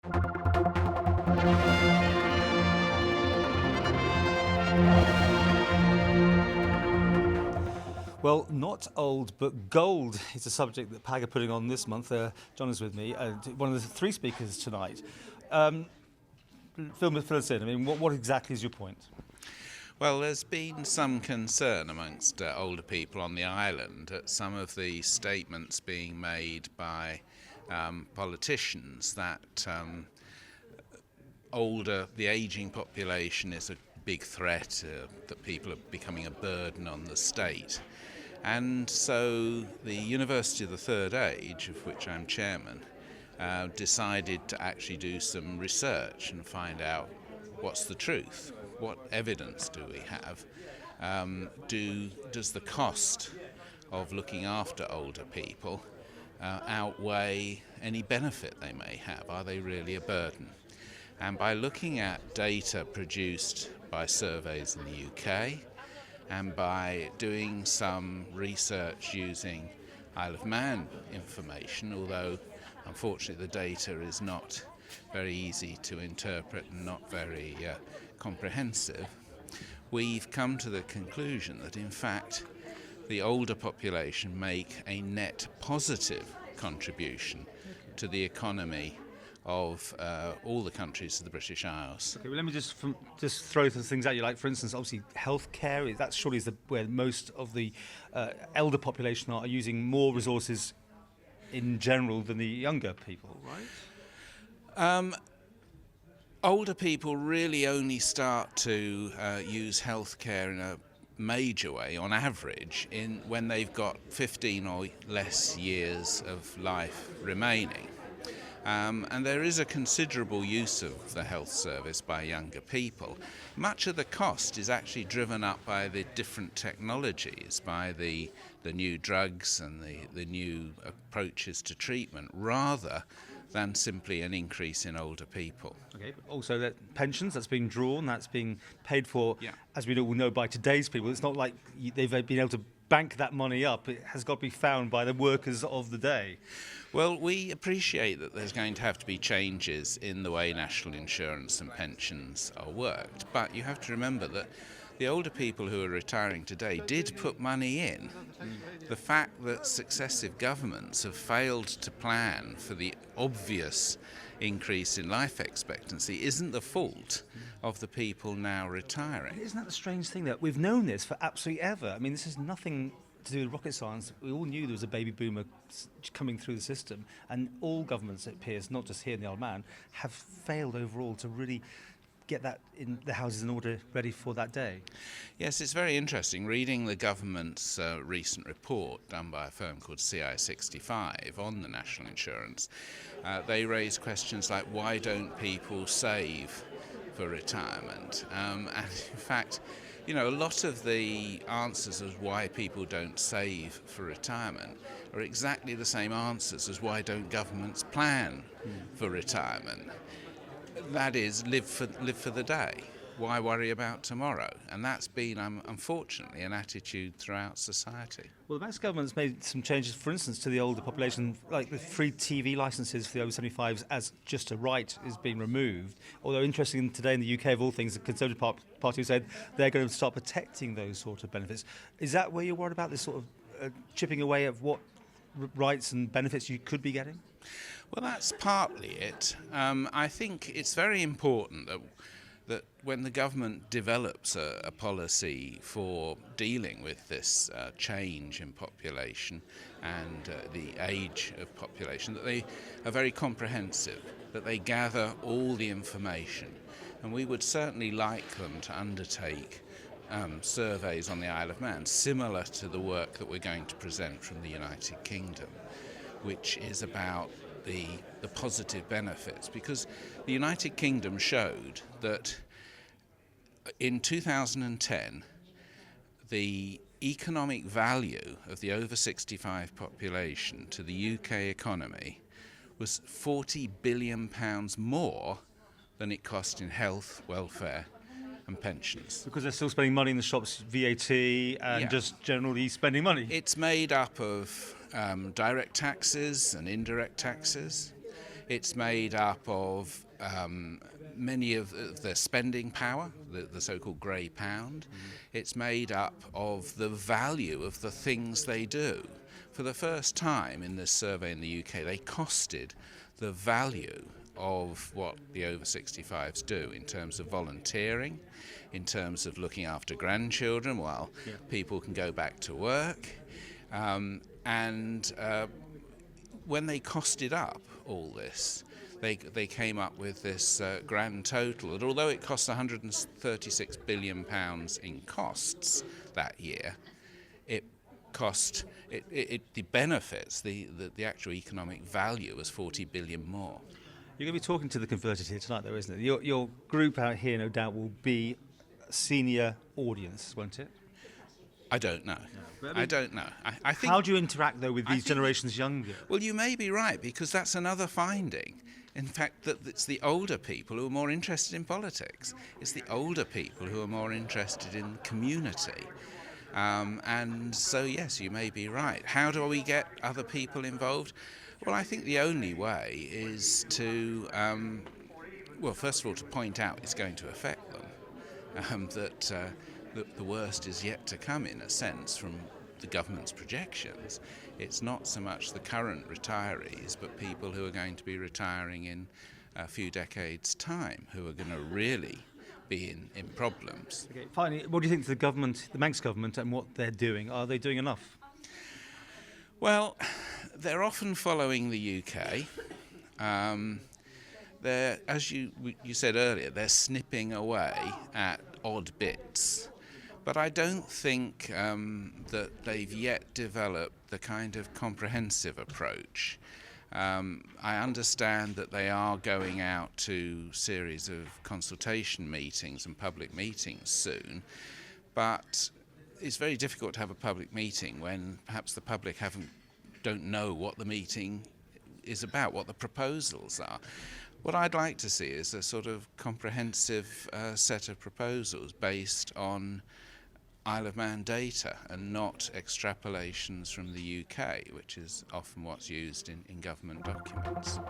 Well, not old, but gold is a subject that PAG are putting on this month. John is with me, one of the three speakers tonight. Fill us in. I mean, what exactly is your point? Well, there's been some concern amongst older people on the island at some of the statements being made by politicians that the ageing population is a big threat, that people are becoming a burden on the state. And so the University of the Third Age, of which I'm chairman, decided to actually do some research and find out what's the truth. What evidence do we have? Does the cost of looking after older people outweigh any benefit they may have? Are they really a burden? And by looking at data produced by surveys in the UK and by doing some research using Isle of Man information, although unfortunately the data is not very easy to interpret and not very comprehensive, we've come to the conclusion that in fact the older population make a net positive contribution to the economy of all the countries of the British Isles. Okay, well, let me just throw some things at you. Like, for instance, obviously healthcare, that surely is where most of the elder population are using more resources in general than the younger people, right? Older people really only start to use healthcare in a major way, on average, when they've got 15 or less years of life remaining. And there is a considerable use of the health service by younger people. Much of the cost is actually driven up by the different technologies, by the new drugs and the new approaches to treatment, rather than simply an increase in older people. Okay, but also that pensions, that's being drawn, that's being paid for, yeah, as we all know, by today's people. It's not like they've been able to bank that money up. It has got to be found by the workers of the day. Well, we appreciate that there's going to have to be changes in the way national insurance and pensions are worked, but you have to remember that the older people who are retiring today did put money in. The fact that successive governments have failed to plan for the obvious increase in life expectancy isn't the fault of the people now retiring. Isn't that the strange thing, that we've known this for absolutely ever? I mean, this is nothing to do with rocket science. We all knew there was a baby boomer coming through the system, and all governments, it appears, not just here in the Isle of Man, have failed overall to really get that in the houses in order, ready for that day. Yes, it's very interesting. Reading the government's recent report done by a firm called CI65 on the national insurance, they raise questions like, why don't people save for retirement? And in fact, a lot of the answers as why people don't save for retirement are exactly the same answers as why don't governments plan for retirement. That is, live for the day. Why worry about tomorrow? And that's been, unfortunately, an attitude throughout society. Well, the Manx government's made some changes, for instance, to the older population, like the free TV licences for the over 75s as just a right is being removed. Although, interesting, today in the UK, of all things, the Conservative Party said they're going to start protecting those sort of benefits. Is that where you're worried about, this sort of chipping away at what rights and benefits you could be getting? Well, that's partly it. I think it's very important that when the government develops a policy for dealing with this change in population and the age of population, that they are very comprehensive, that they gather all the information. And we would certainly like them to undertake surveys on the Isle of Man, similar to the work that we're going to present from the United Kingdom, which is about the positive benefits, because the United Kingdom showed that in 2010 the economic value of the over 65 population to the UK economy was £40 billion more than it cost in health, welfare and pensions. Because they're still spending money in the shops, VAT and just generally spending money. It's made up of direct taxes and indirect taxes. It's made up of many of their spending power, the so-called grey pound. It's made up of the value of the things they do. For the first time in this survey in the UK, they costed the value of what the over 65s do in terms of volunteering, in terms of looking after grandchildren while people can go back to work. When they costed up all this, they came up with this grand total that although it cost £136 billion in costs that year, the benefits, the actual economic value was 40 billion more. You're going to be talking to the converted here tonight, though, isn't it? Your group out here, no doubt, will be a senior audience, won't it? I don't know. No, I don't know. I think. How do you interact, though, with these generations younger? Well, you may be right, because that's another finding. In fact, that it's the older people who are more interested in politics. It's the older people who are more interested in community. And so, yes, you may be right. How do we get other people involved? Well, I think the only way is to, first of all, to point out it's going to affect them, that the worst is yet to come, in a sense, from the government's projections. It's not so much the current retirees, but people who are going to be retiring in a few decades' time, who are going to really be in problems. Okay, finally, what do you think of the government, the Manx government, and what they're doing? Are they doing enough? Well, they're often following the UK. They're, as you said earlier, they're snipping away at odd bits. But I don't think that they've yet developed the kind of comprehensive approach. I understand that they are going out to a series of consultation meetings and public meetings soon, but it's very difficult to have a public meeting when perhaps the public don't know what the meeting is about, what the proposals are. What I'd like to see is a sort of comprehensive set of proposals based on Isle of Man data and not extrapolations from the UK, which is often what's used in government documents.